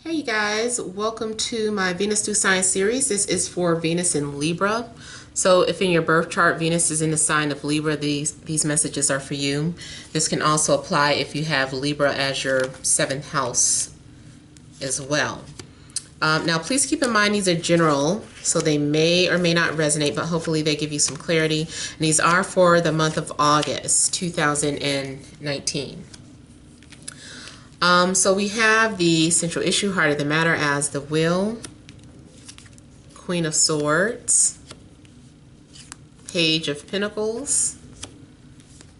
Hey you guys, welcome to my Venus through Sign series. This is for Venus in Libra. So if in your birth chart Venus is in the sign of Libra, these messages are for you. This can also apply if you have Libra as your 7th house as well. Now please keep in mind these are general, so they may or may not resonate, but hopefully they give you some clarity. And these are for the month of August 2019. So we have the central issue, heart of the matter, as the Wheel, Queen of Swords, Page of Pentacles.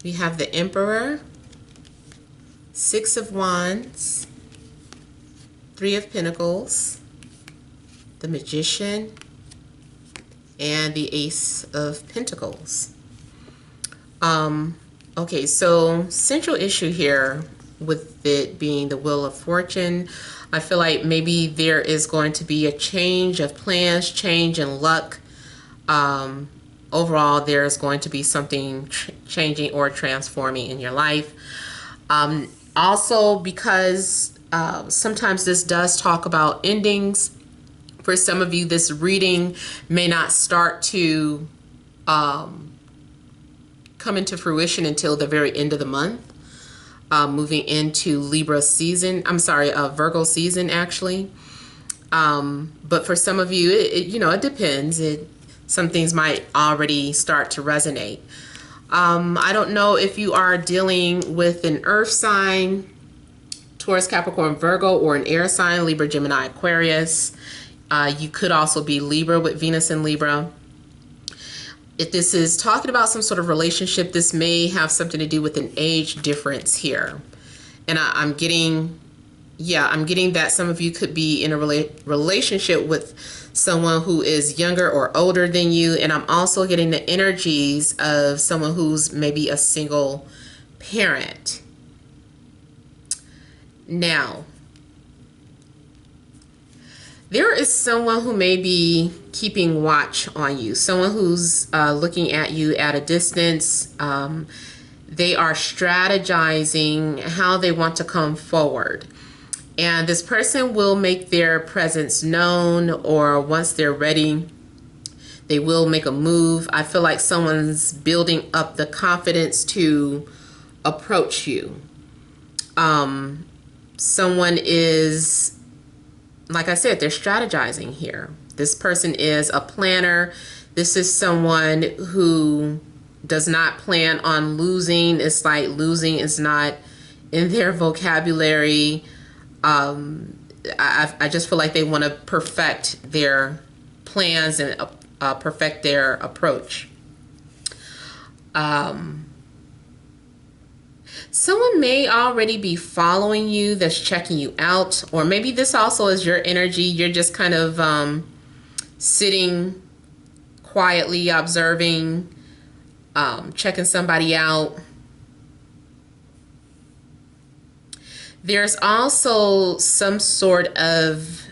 We have the Emperor, Six of Wands, Three of Pentacles, the Magician, and the Ace of Pentacles. Okay, so central issue here with it being the Wheel of Fortune, I feel like maybe there is going to be a change of plans, change in luck. Overall, there is going to be something changing or transforming in your life. Also, because sometimes this does talk about endings. For some of you, this reading may not start to come into fruition until the very end of the month. Moving into Libra season, Virgo season actually. But for some of you, it depends. Some things might already start to resonate. I don't know if you are dealing with an earth sign, Taurus, Capricorn, Virgo, or an air sign, Libra, Gemini, Aquarius. You could also be Libra with Venus in Libra. If this is talking about some sort of relationship, this may have something to do with an age difference here. And I'm getting that some of you could be in a relationship with someone who is younger or older than you. And I'm also getting the energies of someone who's maybe a single parent. Now, there is someone who may be keeping watch on you, someone who's looking at you at a distance. They are strategizing how they want to come forward. And this person will make their presence known, or once they're ready, they will make a move. I feel like someone's building up the confidence to approach you. Someone is, like I said, they're strategizing here. This person is a planner. This is someone who does not plan on losing. It's like losing is not in their vocabulary. I just feel like they want to perfect their plans and perfect their approach. Someone may already be following you, that's checking you out, or maybe this also is your energy. You're just kind of sitting quietly, observing, checking somebody out. There's also some sort of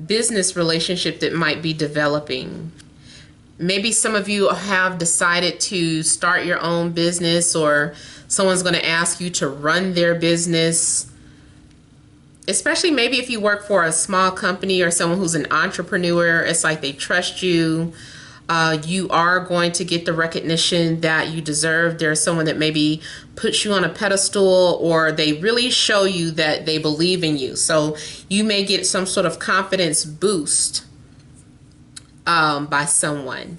business relationship that might be developing. Maybe some of you have decided to start your own business, or someone's going to ask you to run their business. Especially maybe if you work for a small company or someone who's an entrepreneur, it's like they trust you. You are going to get the recognition that you deserve. There's someone that maybe puts you on a pedestal, or they really show you that they believe in you. So you may get some sort of confidence boost by someone.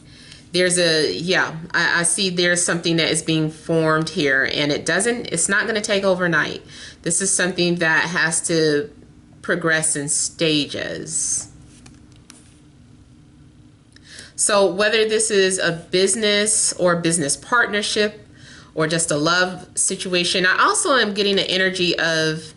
There's I see there's something that is being formed here, and it's not going to take overnight. This is something that has to progress in stages. So whether this is a business or business partnership or just a love situation, I also am getting the energy of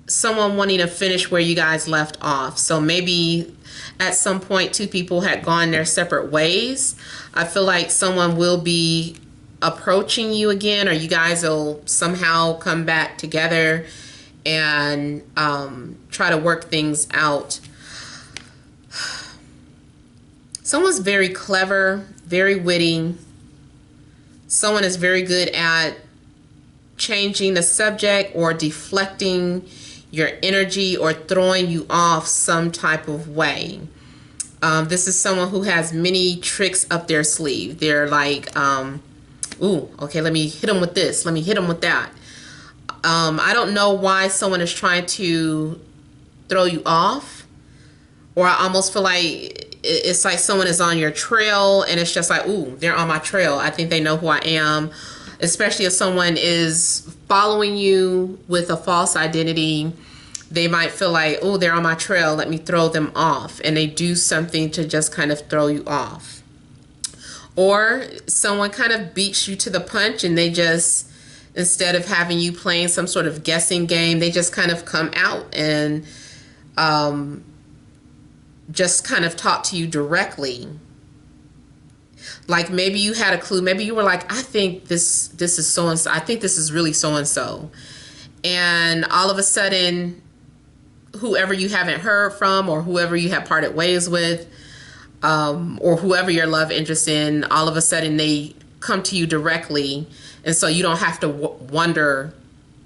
someone wanting to finish where you guys left off. So maybe at some point two people had gone their separate ways. I feel like someone will be approaching you again, or you guys will somehow come back together and try to work things out. Someone's very clever, very witty. Someone is very good at changing the subject or deflecting your energy or throwing you off some type of way. This is someone who has many tricks up their sleeve. They're like, ooh, okay, let me hit them with this. Let me hit them with that. I don't know why someone is trying to throw you off, or I almost feel like it's like someone is on your trail and it's just like, ooh, they're on my trail. I think they know who I am, especially if someone is following you with a false identity. They might feel like, oh, they're on my trail, let me throw them off. And they do something to just kind of throw you off. Or someone kind of beats you to the punch and they just, instead of having you playing some sort of guessing game, they just kind of come out and just kind of talk to you directly. Like maybe you had a clue. Maybe you were like, I think this is so-and-so. I think this is really so-and-so. And all of a sudden, whoever you haven't heard from or whoever you have parted ways with, or whoever your love interest in, all of a sudden they come to you directly. And so you don't have to wonder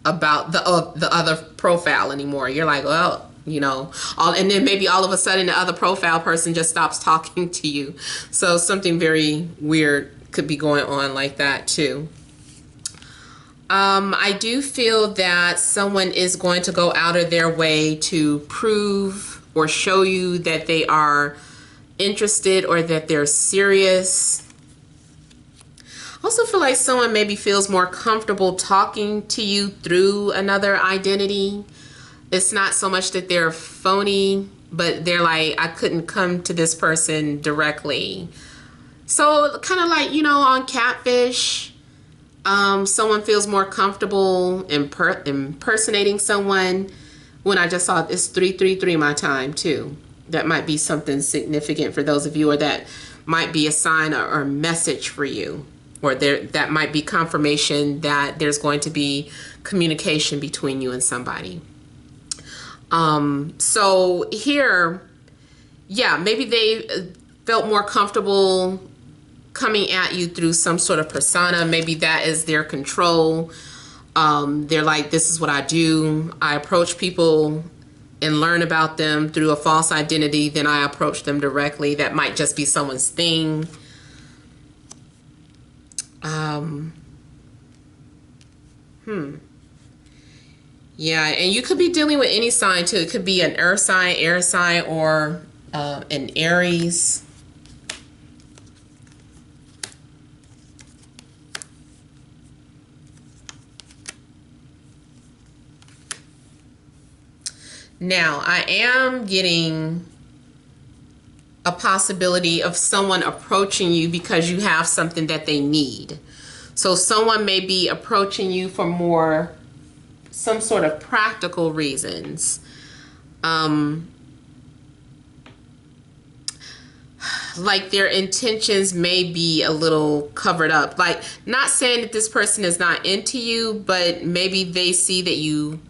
about the other profile anymore. You're like, well, you know, and then maybe all of a sudden the other profile person just stops talking to you. So something very weird could be going on like that too. I do feel that someone is going to go out of their way to prove or show you that they are interested or that they're serious. I also feel like someone maybe feels more comfortable talking to you through another identity. It's not so much that they're phony, but they're like, I couldn't come to this person directly. So kind of like, you know, on Catfish, someone feels more comfortable impersonating someone. When I just saw it's 333 my time too. That might be something significant for those of you, or that might be a sign or message for you, or that might be confirmation that there's going to be communication between you and somebody. So here, yeah, maybe they felt more comfortable coming at you through some sort of persona. Maybe that is their control. They're like, this is what I do. I approach people and learn about them through a false identity. Then I approach them directly. That might just be someone's thing. Yeah, and you could be dealing with any sign too. It could be an earth sign, air sign, or an Aries. Now, I am getting a possibility of someone approaching you because you have something that they need. So someone may be approaching you for some sort of practical reasons. Like their intentions may be a little covered up. Like, not saying that this person is not into you, but maybe they see that you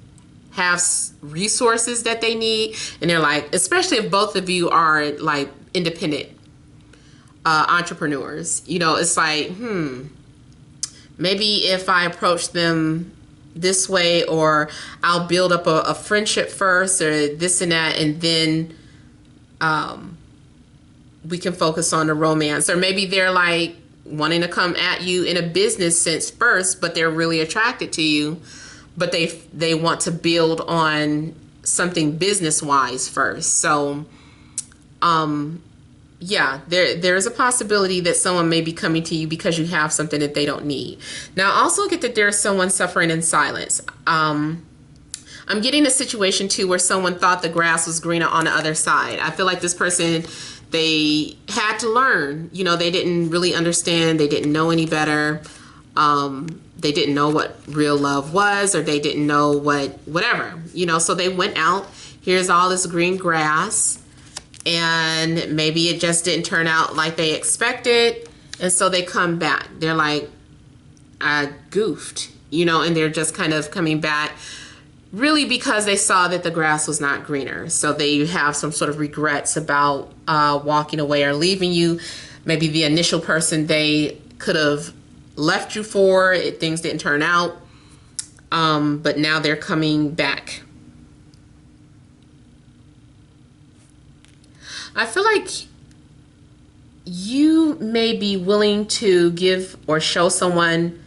have resources that they need, and they're like, especially if both of you are like independent entrepreneurs, you know, it's like, maybe if I approach them this way, or I'll build up a friendship first, or this and that, and then we can focus on the romance. Or maybe they're like wanting to come at you in a business sense first, but they're really attracted to you, but they want to build on something business-wise first. So yeah, there's a possibility that someone may be coming to you because you have something that they don't need. Now, I also get that there's someone suffering in silence. I'm getting a situation too where someone thought the grass was greener on the other side. I feel like this person, they had to learn. You know, they didn't really understand. They didn't know any better. They didn't know what real love was, or they didn't know whatever, you know, so they went out. Here's all this green grass, and maybe it just didn't turn out like they expected. And so they come back. They're like, I goofed, you know, and they're just kind of coming back really because they saw that the grass was not greener. So they have some sort of regrets about walking away or leaving you. Maybe the initial person they could have left you for, things didn't turn out. but now they're coming back. I feel like you may be willing to give or show someone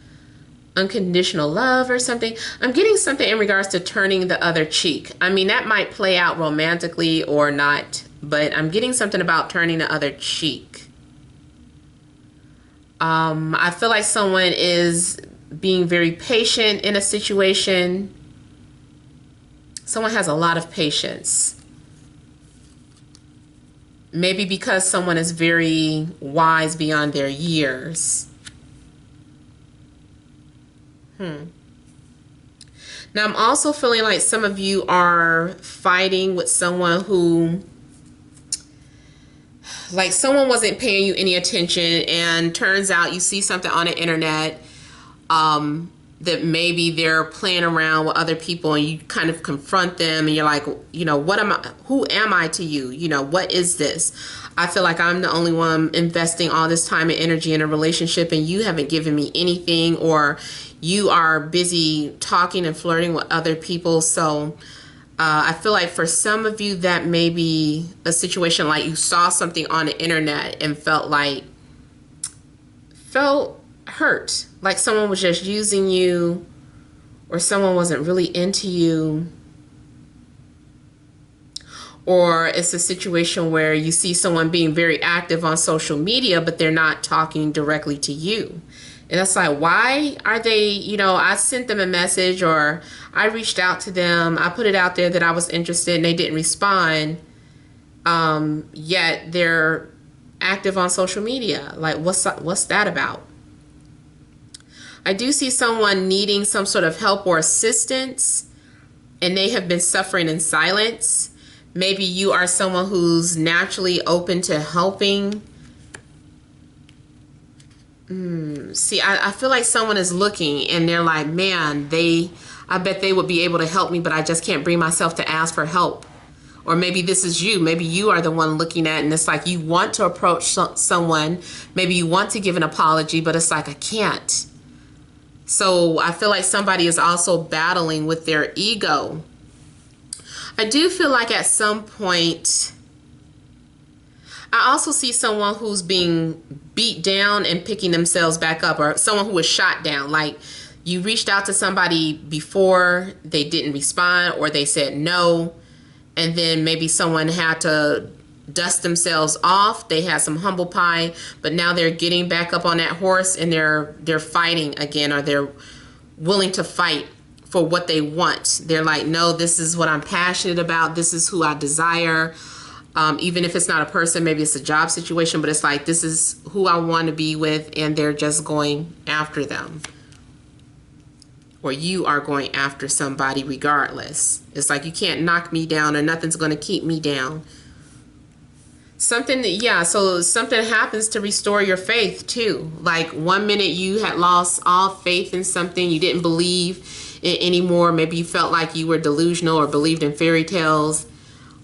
unconditional love or something. I'm getting something in regards to turning the other cheek. I mean, that might play out romantically or not, but I'm getting something about turning the other cheek. I feel like someone is being very patient in a situation. Someone has a lot of patience. Maybe because someone is very wise beyond their years. Now, I'm also feeling like some of you are fighting with someone who, like, someone wasn't paying you any attention, and turns out you see something on the internet that maybe they're playing around with other people, and you kind of confront them, and you're like, you know, who am I to you? You know, what is this? I feel like I'm the only one investing all this time and energy in a relationship, and you haven't given me anything, or you are busy talking and flirting with other people. So I feel like for some of you, that may be a situation like you saw something on the internet and felt hurt, like someone was just using you, or someone wasn't really into you. Or it's a situation where you see someone being very active on social media, but they're not talking directly to you. And it's like, why are they, you know, I sent them a message, or I reached out to them, I put it out there that I was interested and they didn't respond. Yet they're active on social media. Like, what's that about? I do see someone needing some sort of help or assistance, and they have been suffering in silence. Maybe you are someone who's naturally open to helping. See, I feel like someone is looking and they're like, man, I bet they would be able to help me, but I just can't bring myself to ask for help. Or maybe this is you. Maybe you are the one looking at, and it's like you want to approach someone. Maybe you want to give an apology, but it's like, I can't. So I feel like somebody is also battling with their ego. I do feel like at some point, I also see someone who's being beat down and picking themselves back up, or someone who was shot down. Like, you reached out to somebody before, they didn't respond, or they said no, and then maybe someone had to dust themselves off. They had some humble pie, but now they're getting back up on that horse, and they're fighting again, or they're willing to fight for what they want. They're like, no, this is what I'm passionate about. This is who I desire. Even if it's not a person, maybe it's a job situation, but it's like, this is who I want to be with, and they're just going after them. Or you are going after somebody regardless. It's like, you can't knock me down, or nothing's going to keep me down. Something happens to restore your faith too. Like, 1 minute you had lost all faith in something, you didn't believe it anymore. Maybe you felt like you were delusional or believed in fairy tales.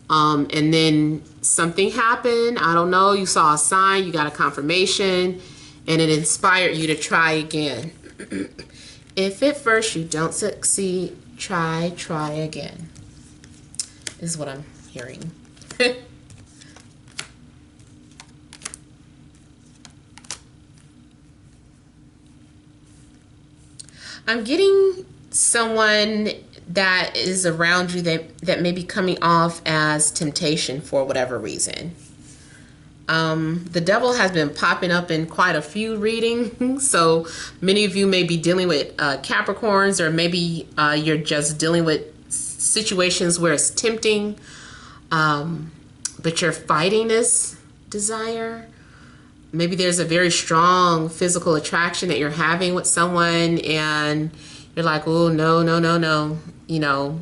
And then something happened. I don't know. You saw a sign, you got a confirmation, and it inspired you to try again. If at first you don't succeed, try again, is what I'm hearing. I'm getting someone that is around you that may be coming off as temptation for whatever reason. The devil has been popping up in quite a few readings, so many of you may be dealing with Capricorns, or maybe you're just dealing with situations where it's tempting, but you're fighting this desire. Maybe there's a very strong physical attraction that you're having with someone, and you're like, oh, no. You know,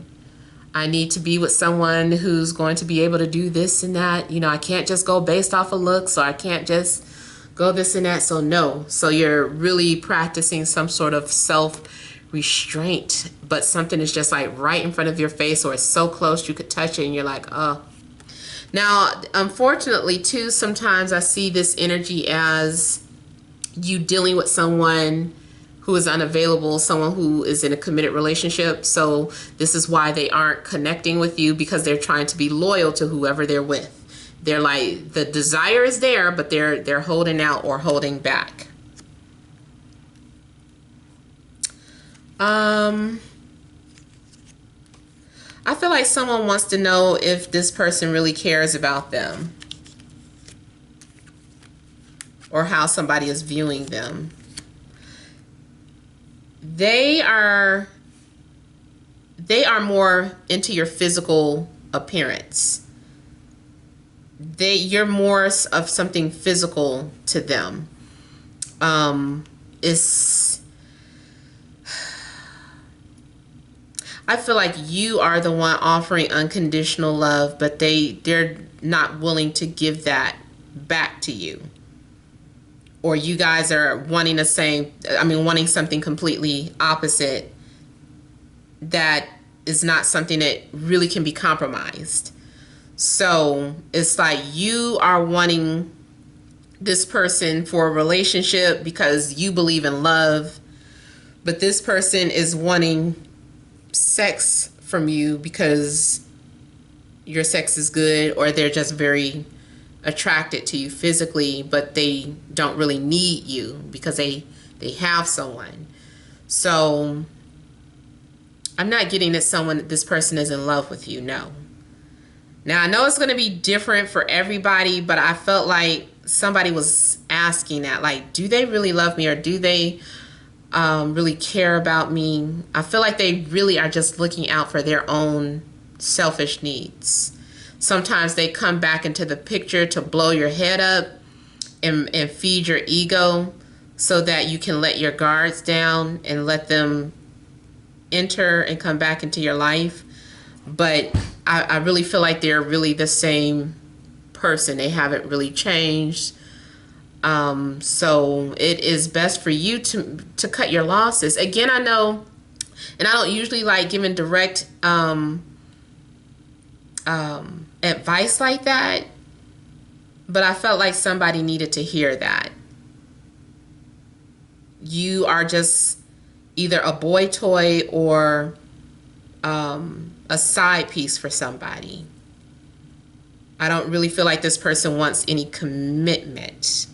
I need to be with someone who's going to be able to do this and that. You know, I can't just go based off of looks, or I can't just go this and that. So no. So you're really practicing some sort of self-restraint, but something is just like right in front of your face, or it's so close you could touch it, and you're like, oh. Now, unfortunately, too, sometimes I see this energy as you dealing with someone who is unavailable, someone who is in a committed relationship. So this is why they aren't connecting with you, because they're trying to be loyal to whoever they're with. They're like, the desire is there, but they're holding out or holding back. I feel like someone wants to know if this person really cares about them, or how somebody is viewing them. They are more into your physical appearance. You're more of something physical to them. I feel like you are the one offering unconditional love, but they're not willing to give that back to you. Or you guys are wanting wanting something completely opposite that is not something that really can be compromised. So it's like you are wanting this person for a relationship because you believe in love, but this person is wanting sex from you because your sex is good, or they're just very attracted to you physically, but they don't really need you because they have someone. So I'm not getting that this person is in love with you. No. Now I know it's going to be different for everybody, but I felt like somebody was asking that, like, do they really love me, or do they really care about me? I feel like they really are just looking out for their own selfish needs. Sometimes they come back into the picture to blow your head up and feed your ego so that you can let your guards down and let them enter and come back into your life. But I really feel like they're really the same person. They haven't really changed. So it is best for you to cut your losses. Again, I know, and I don't usually like giving direct advice like that, but I felt like somebody needed to hear that. You are just either a boy toy or a side piece for somebody. I don't really feel like this person wants any commitment.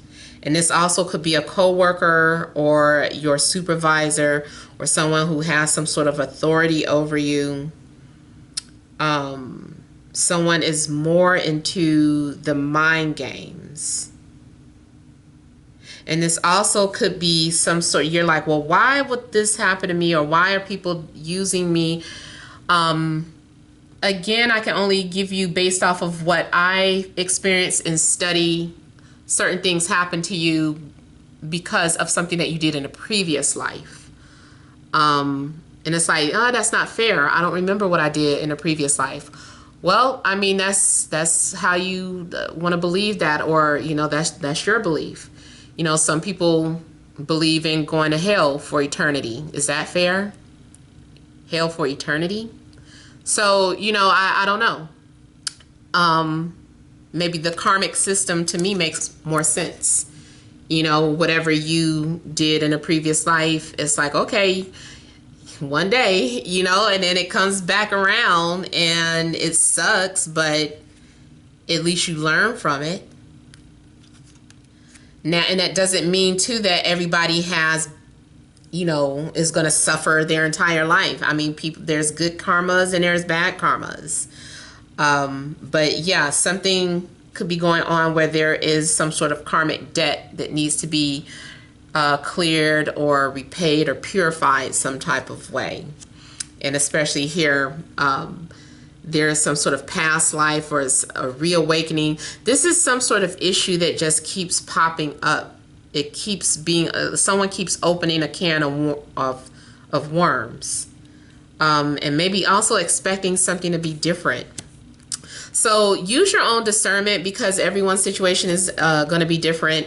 And this also could be a coworker or your supervisor or someone who has some sort of authority over you. Someone is more into the mind games. And this also could be some sort, you're like, well, why would this happen to me? Or why are people using me? Again, I can only give you based off of what I experience and study. Certain things happen to you because of something that you did in a previous life. And it's like, oh, that's not fair. I don't remember what I did in a previous life. Well, I mean, that's how you want to believe that, or, you know, that's your belief. You know, some people believe in going to hell for eternity. Is that fair? Hell for eternity? So, you know, I don't know. Maybe the karmic system to me makes more sense. You know, whatever you did in a previous life, it's like, okay, one day, you know, and then it comes back around and it sucks, but at least you learn from it. Now, and that doesn't mean too that everybody has, you know, is going to suffer their entire life. I mean, there's good karmas and there's bad karmas. But yeah, something could be going on where there is some sort of karmic debt that needs to be cleared or repaid or purified some type of way. And especially here, there's some sort of past life or a reawakening. This is some sort of issue that just keeps popping up. It keeps being, someone keeps opening a can of worms. And maybe also expecting something to be different. So use your own discernment because everyone's situation is going to be different.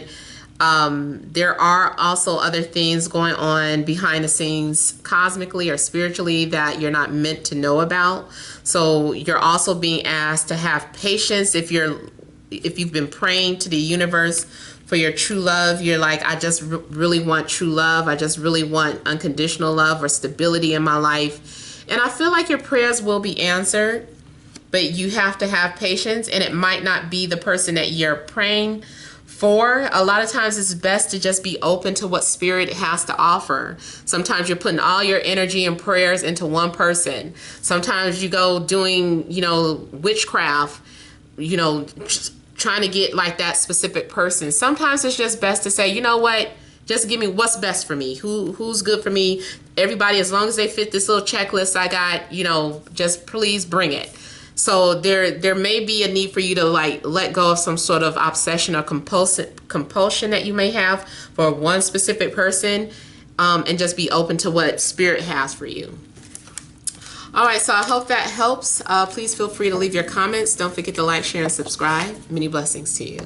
There are also other things going on behind the scenes cosmically or spiritually that you're not meant to know about. So you're also being asked to have patience if you've been praying to the universe for your true love. You're like, I just really want true love. I just really want unconditional love or stability in my life. And I feel like your prayers will be answered, but you have to have patience, and it might not be the person that you're praying for. A lot of times it's best to just be open to what spirit has to offer. Sometimes you're putting all your energy and prayers into one person. Sometimes you go doing, you know, witchcraft, you know, trying to get like that specific person. Sometimes it's just best to say, you know what, just give me what's best for me. Who's good for me? Everybody, as long as they fit this little checklist I got, you know, just please bring it. So there may be a need for you to like let go of some sort of obsession or compulsion that you may have for one specific person, and just be open to what spirit has for you. All right, so I hope that helps. Please feel free to leave your comments. Don't forget to like, share, and subscribe. Many blessings to you.